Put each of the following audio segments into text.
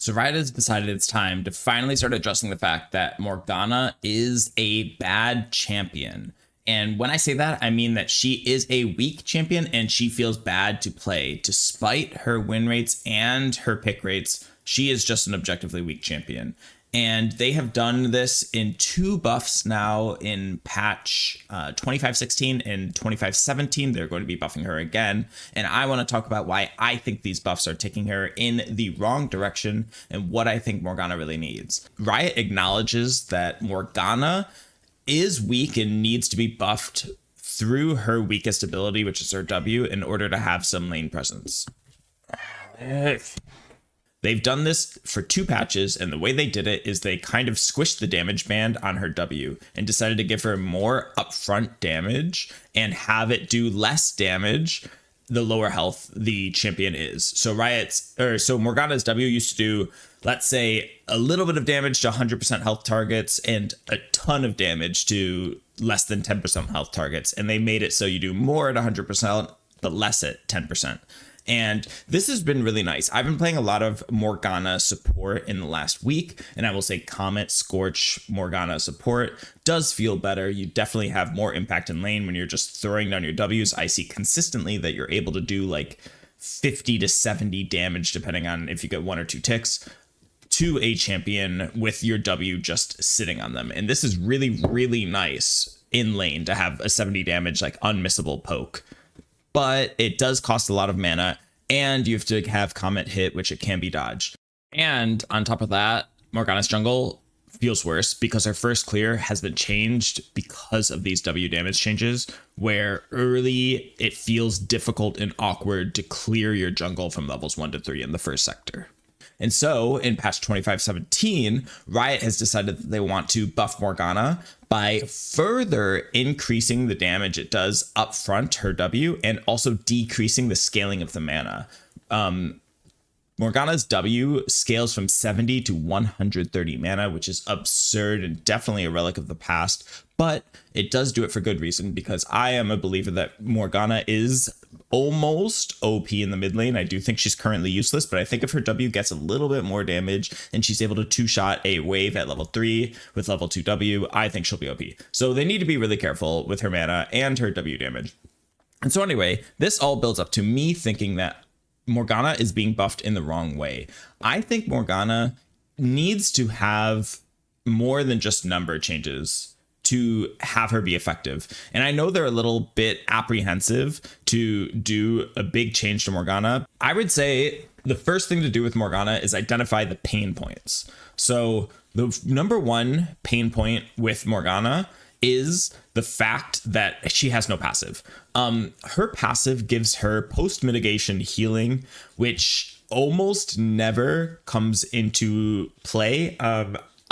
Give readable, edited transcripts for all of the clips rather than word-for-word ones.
So Riot has decided it's time to finally start addressing the fact that Morgana is a bad champion. And when I say that, I mean that she is a weak champion and she feels bad to play. Despite her win rates and her pick rates, she is just an objectively weak champion. And they have done this in two buffs now in patch 2516 and 2517. They're going to be buffing her again. And I want to talk about why I think these buffs are taking her in the wrong direction and what I think Morgana really needs. Riot acknowledges that Morgana is weak and needs to be buffed through her weakest ability, which is her W, in order to have some lane presence. They've done this for two patches, and the way they did it is they kind of squished the damage band on her W and decided to give her more upfront damage and have it do less damage the lower health the champion is. So Morgana's W used to do, let's say, a little bit of damage to 100% health targets and a ton of damage to less than 10% health targets. And they made it so you do more at 100%, but less at 10%. And this has been really nice. I've been playing a lot of Morgana support in the last week, and I will say Comet, Scorch, Morgana support does feel better. You definitely have more impact in lane when you're just throwing down your Ws. I see consistently that you're able to do like 50 to 70 damage, depending on if you get one or two ticks, to a champion with your W just sitting on them. And this is really, really nice in lane to have a 70 damage, like unmissable poke. But it does cost a lot of mana, and you have to have Comet hit, which it can be dodged. And on top of that, Morgana's jungle feels worse because her first clear has been changed because of these W damage changes, where early it feels difficult and awkward to clear your jungle from levels 1 to 3 in the first sector. And so in patch 2517, Riot has decided that they want to buff Morgana by further increasing the damage it does up front, her W, and also decreasing the scaling of the mana. Morgana's W scales from 70 to 130 mana, which is absurd and definitely a relic of the past, but it does do it for good reason, because I am a believer that Morgana is almost OP in the mid lane. I do think she's currently useless, but I think if her W gets a little bit more damage and she's able to two-shot a wave at level 3 with level 2 W, I think she'll be OP. So they need to be really careful with her mana and her W damage. And so anyway, this all builds up to me thinking that Morgana is being buffed in the wrong way. I think Morgana needs to have more than just number changes to have her be effective. And I know they're a little bit apprehensive to do a big change to Morgana. I would say the first thing to do with Morgana is identify the pain points. So the number one pain point with Morgana is the fact that she has no passive. Her passive gives her post mitigation healing, which almost never comes into play.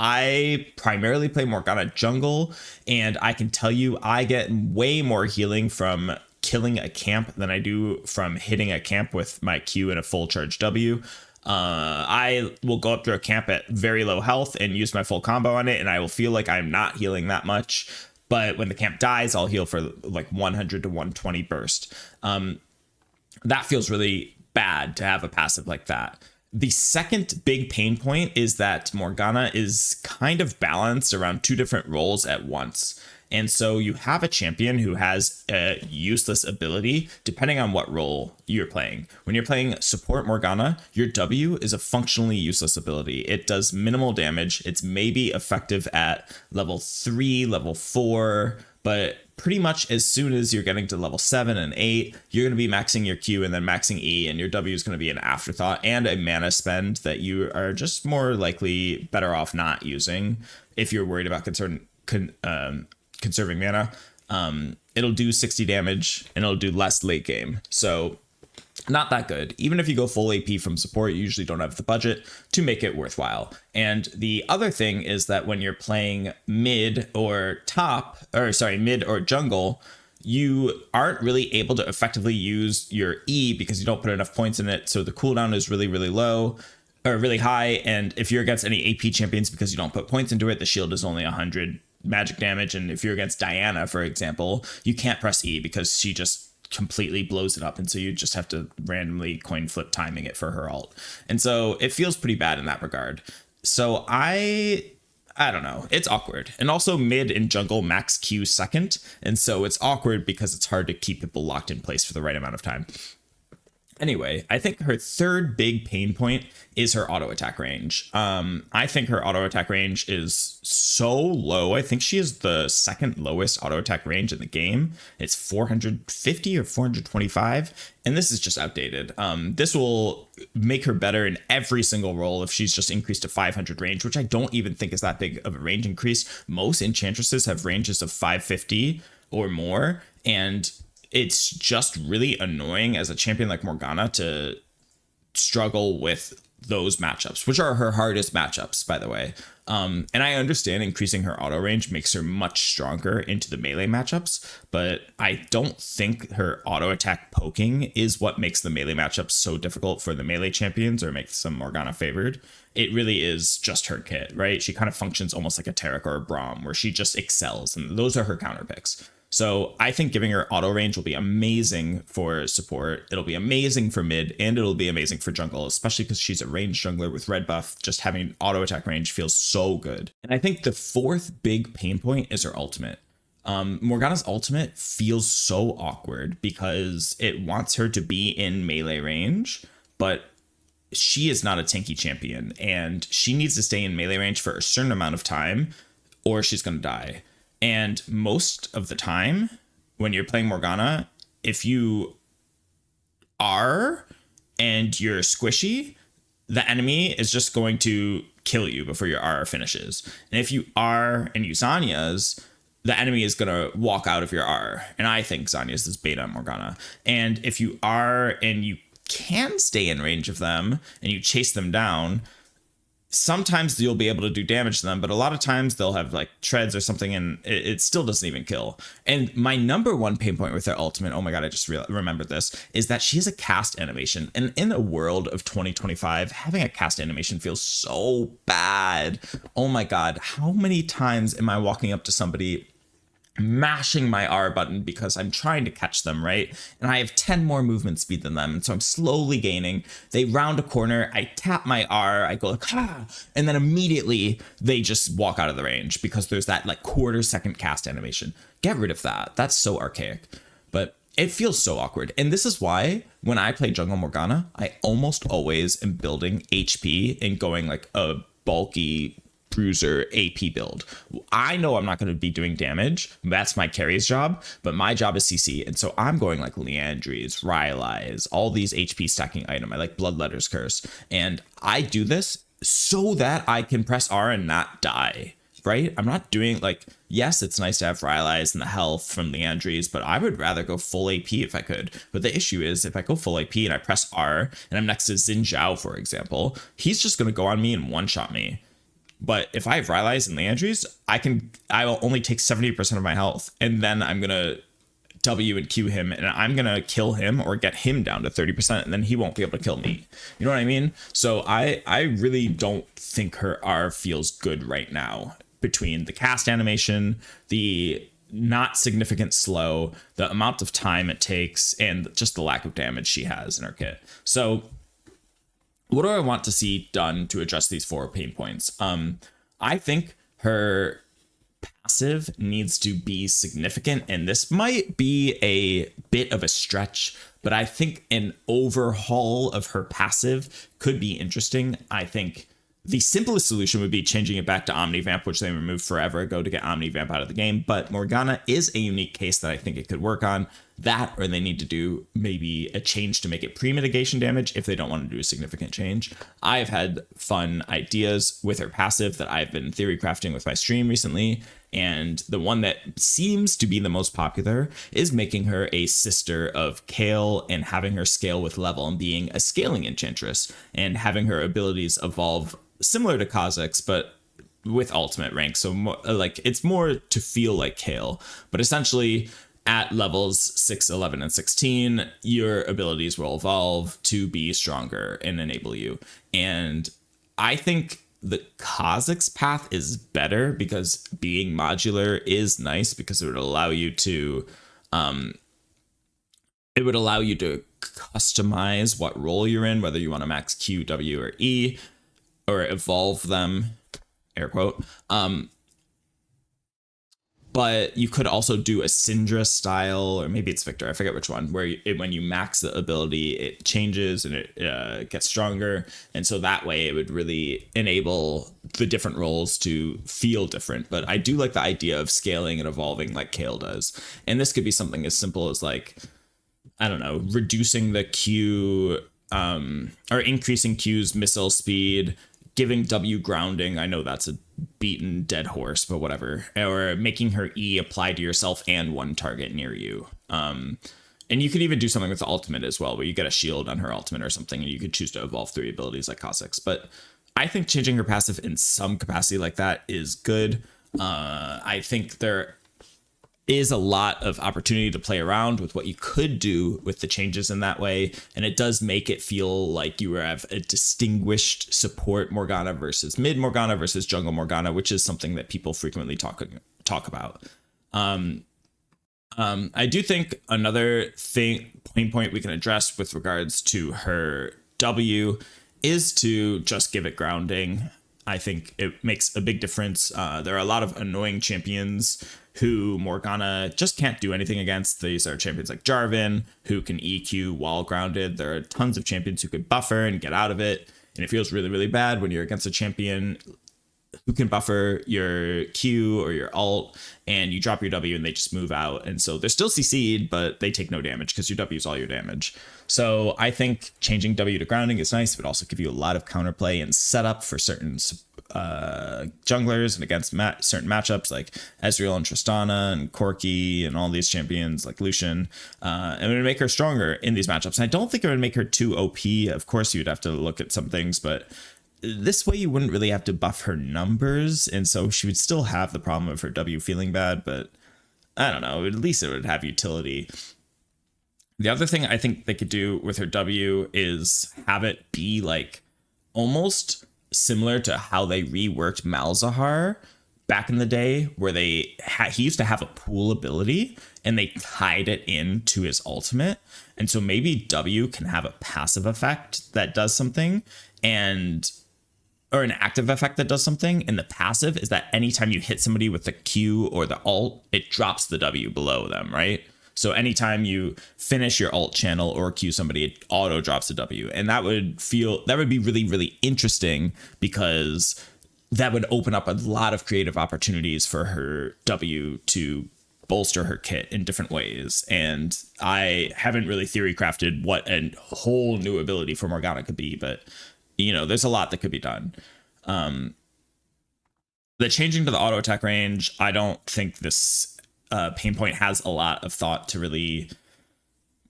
I primarily play Morgana jungle, and I can tell you I get way more healing from killing a camp than I do from hitting a camp with my Q and a full charge W. I will go up through a camp at very low health and use my full combo on it, and I will feel like I'm not healing that much. But when the camp dies, I'll heal for like 100 to 120 burst. That feels really bad to have a passive like that. The second big pain point is that Morgana is kind of balanced around two different roles at once. And so you have a champion who has a useless ability depending on what role you're playing. When you're playing support Morgana, your W is a functionally useless ability. It does minimal damage. It's maybe effective at level 3, level 4, but pretty much as soon as you're getting to level 7 and 8, you're going to be maxing your Q and then maxing E, and your W is going to be an afterthought and a mana spend that you are just more likely better off not using if you're worried about conserving mana. It'll do 60 damage and it'll do less late game. So not that good. Even if you go full AP from support, you usually don't have the budget to make it worthwhile. And the other thing is that when you're playing mid or jungle, you aren't really able to effectively use your E because you don't put enough points in it. So the cooldown is really, really low or really high. And if you're against any AP champions, because you don't put points into it, the shield is only 100 magic damage. And if you're against Diana, for example, you can't press E because she just completely blows it up, and so you just have to randomly coin flip timing it for her ult, and so it feels pretty bad in that regard. So I don't know, it's awkward. And also mid and jungle max Q second, and so it's awkward because it's hard to keep people locked in place for the right amount of time. Anyway, I think her third big pain point is her auto attack range. I think her auto attack range is so low. I think she is the second lowest auto attack range in the game. It's 450 or 425, and this is just outdated. This will make her better in every single role if she's just increased to 500 range, which I don't even think is that big of a range increase. Most enchantresses have ranges of 550 or more, and it's just really annoying as a champion like Morgana to struggle with those matchups, which are her hardest matchups, by the way. And I understand increasing her auto range makes her much stronger into the melee matchups, but I don't think her auto attack poking is what makes the melee matchups so difficult for the melee champions or makes them Morgana favored. It really is just her kit, right? She kind of functions almost like a Tarek or a Braum, where she just excels, and those are her counter picks. So I think giving her auto range will be amazing for support. It'll be amazing for mid, and it'll be amazing for jungle, especially because she's a ranged jungler with red buff. Just having auto attack range feels so good. And I think the fourth big pain point is her ultimate. Morgana's ultimate feels so awkward because it wants her to be in melee range, but she is not a tanky champion, and she needs to stay in melee range for a certain amount of time or she's going to die. And most of the time when you're playing Morgana, if you are and you're squishy, the enemy is just going to kill you before your R finishes. And if you are and you Zanya's, the enemy is going to walk out of your R. And I think Zanya's is beta on Morgana. And if you are and you can stay in range of them and you chase them down, sometimes you'll be able to do damage to them, but a lot of times they'll have like treads or something, and it still doesn't even kill. And my number one pain point with their ultimate, oh my god, I just remembered this, is that she has a cast animation. And in the world of 2025, having a cast animation feels so bad. Oh my god, how many times am I walking up to somebody, mashing my R button because I'm trying to catch them, right? And I have 10 more movement speed than them, and so I'm slowly gaining. They round a corner, I tap my R, I go like, ah, and then immediately they just walk out of the range because there's that like quarter second cast animation. Get rid of that. That's so archaic, but it feels so awkward. And this is why when I play jungle Morgana, I almost always am building HP and going like a bulky bruiser AP build. I know I'm not going to be doing damage. That's my carry's job, but my job is CC. And so I'm going like Liandry's, Rylai's, all these HP stacking item. I like Bloodletter's Curse. And I do this so that I can press R and not die, right? I'm not doing like, yes, it's nice to have Rylai's and the health from Liandry's, but I would rather go full AP if I could. But the issue is if I go full AP and I press R and I'm next to Xin Zhao, for example, he's just going to go on me and one-shot me. But if I have Rylai's and Liandry's, I will only take 70% of my health, and then I'm going to W and Q him, and I'm going to kill him or get him down to 30%, and then he won't be able to kill me. You know what I mean? So I really don't think her R feels good right now, between the cast animation, the not significant slow, the amount of time it takes, and just the lack of damage she has in her kit. So what do I want to see done to address these 4 pain points? I think her passive needs to be significant, and this might be a bit of a stretch, but I think an overhaul of her passive could be interesting. I think the simplest solution would be changing it back to Omnivamp, which they removed forever ago to get Omnivamp out of the game. But Morgana is a unique case that I think it could work on. That, or they need to do maybe a change to make it pre-mitigation damage if they don't want to do a significant change. I've had fun ideas with her passive that I've been theory crafting with my stream recently. And the one that seems to be the most popular is making her a sister of Kayle and having her scale with level and being a scaling enchantress and having her abilities evolve similar to Kha'Zix, but with ultimate rank. So more, like it's more to feel like Kayle, but essentially at levels 6, 11, and 16, your abilities will evolve to be stronger and enable you. And I think the Kha'Zix path is better because being modular is nice because it would allow you to it would allow you to customize what role you're in, whether you want to max Q, W, or E, or evolve them, air quote. But you could also do a Syndra style, or maybe it's Victor, I forget which one, where when you max the ability, it changes and it gets stronger. And so that way it would really enable the different roles to feel different. But I do like the idea of scaling and evolving like Kale does. And this could be something as simple as like, I don't know, reducing the Q or increasing Q's missile speed, giving W grounding. I know that's a beaten dead horse, but whatever. Or making her E apply to yourself and one target near you. And you could even do something with the ultimate as well, where you get a shield on her ultimate or something, and you could choose to evolve 3 abilities like Kha'Zix. But I think changing her passive in some capacity like that is good. I think there is a lot of opportunity to play around with what you could do with the changes in that way. And it does make it feel like you have a distinguished support Morgana versus mid Morgana versus jungle Morgana, which is something that people frequently talk about. I do think another pain point we can address with regards to her W is to just give it grounding. I think it makes a big difference. There are a lot of annoying champions who Morgana just can't do anything against. These are champions like Jarvan, who can EQ while grounded. There are tons of champions who could buffer and get out of it. And it feels really, really bad when you're against a champion who can buffer your Q or your ult, and you drop your W and they just move out. And so they're still CC'd, but they take no damage because your W is all your damage. So I think changing W to grounding is nice, but also give you a lot of counterplay and setup for certain junglers and against certain matchups like Ezreal and Tristana and Corki and all these champions like Lucian. And it would make her stronger in these matchups. And I don't think it would make her too OP. Of course, you'd have to look at some things, but this way you wouldn't really have to buff her numbers, and so she would still have the problem of her W feeling bad, but I don't know, at least it would have utility. The other thing I think they could do with her W is have it be like almost similar to how they reworked Malzahar back in the day, where he used to have a pool ability and they tied it into his ultimate. And so maybe W can have a passive effect that does something, or an active effect that does something. And the passive is that anytime you hit somebody with the Q or the ult, it drops the W below them, right? So anytime you finish your ult channel or Q somebody, it auto drops the W. And that would be really, really interesting, because that would open up a lot of creative opportunities for her W to bolster her kit in different ways. And I haven't really theory crafted what a whole new ability for Morgana could be, but you know, there's a lot that could be done. The changing to the auto attack range, I don't think this pain point has a lot of thought to really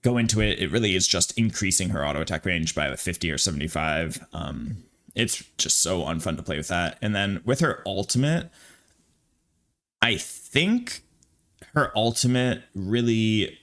go into it. It really is just increasing her auto attack range by 50 or 75. It's just so unfun to play with that. And then with her ultimate, I think her ultimate really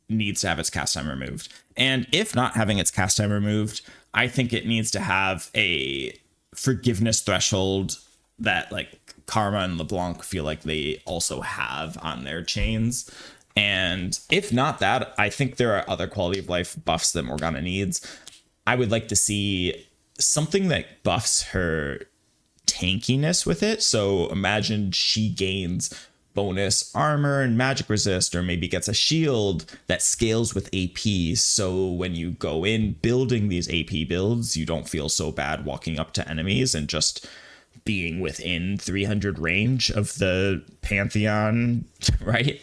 needs to have its cast time removed. And if not having its cast time removed, I think it needs to have a forgiveness threshold that like Karma and LeBlanc feel like they also have on their chains. And if not that, I think there are other quality of life buffs that Morgana needs. I would like to see something that buffs her tankiness with it. So imagine she gains bonus armor and magic resist, or maybe gets a shield that scales with AP. So when you go in building these AP builds, you don't feel so bad walking up to enemies and just being within 300 range of the Pantheon, right?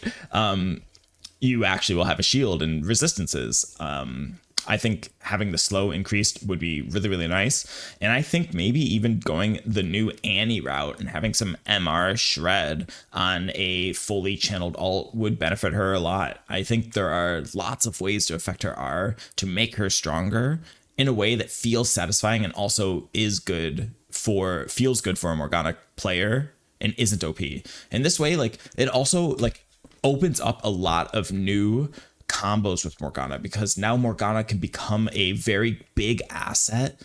You actually will have a shield and resistances. I think having the slow increased would be really, really nice. And I think maybe even going the new Annie route and having some MR shred on a fully channeled ult would benefit her a lot. I think there are lots of ways to affect her R to make her stronger in a way that feels satisfying and also feels good for a Morgana player and isn't OP. And this way, like, it also like opens up a lot of new combos with Morgana, because now Morgana can become a very big asset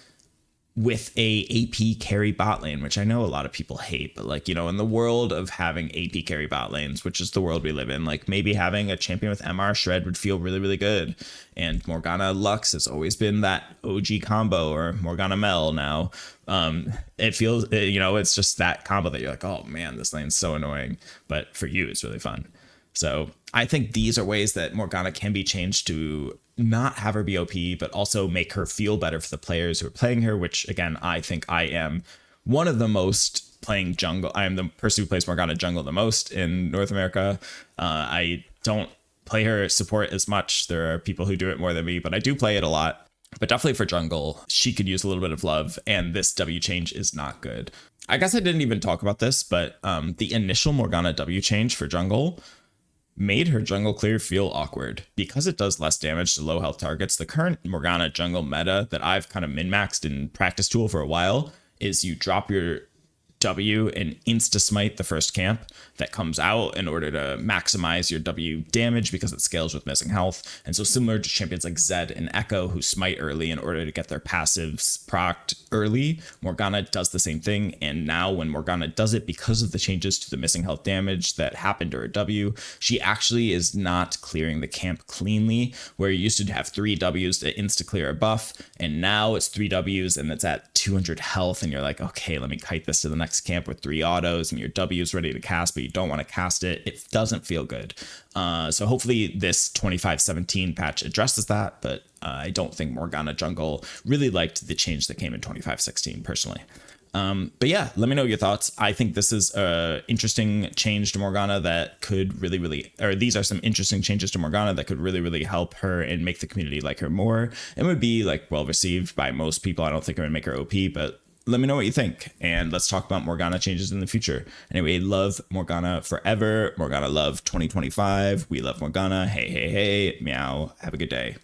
with a AP carry bot lane, which I know a lot of people hate, but like, you know, in the world of having AP carry bot lanes, which is the world we live in, like maybe having a champion with MR Shred would feel really, really good. And Morgana Lux has always been that OG combo, or Morgana Mel now. It feels, you know, it's just that combo that you're like, oh man, this lane's so annoying. But for you, it's really fun. So I think these are ways that Morgana can be changed to not have her be OP, but also make her feel better for the players who are playing her, which again, I think I am one of the most playing jungle. I am the person who plays Morgana jungle the most in North America. I don't play her support as much. There are people who do it more than me, but I do play it a lot. But definitely for jungle, she could use a little bit of love, and this W change is not good. I guess I didn't even talk about this, but the initial Morgana W change for jungle made her jungle clear feel awkward. Because it does less damage to low health targets, the current Morgana jungle meta that I've kind of min-maxed in practice tool for a while is you drop your W and insta smite the first camp that comes out in order to maximize your W damage because it scales with missing health. And so similar to champions like Zed and Echo who smite early in order to get their passives procced early, Morgana does the same thing. And now when Morgana does it, because of the changes to the missing health damage that happened to her W, she actually is not clearing the camp cleanly, where you used to have 3 Ws to insta clear a buff, and now it's 3 Ws and it's at 200 health, and you're like, okay, let me kite this to the next camp with 3 autos, and your W is ready to cast, but you don't want to cast it. It doesn't feel good. So hopefully this 25-17 patch addresses that, but I don't think Morgana jungle really liked the change that came in 25-16 personally. But yeah, let me know your thoughts. I think this is a interesting change to Morgana that could really, or these are some interesting changes to Morgana that could really help her and make the community like her more, and would be like well received by most people. I don't think it would make her OP, but let me know what you think, and let's talk about Morgana changes in the future. Anyway, love Morgana forever. Morgana love 2025. We love Morgana. Hey, meow. Have a good day.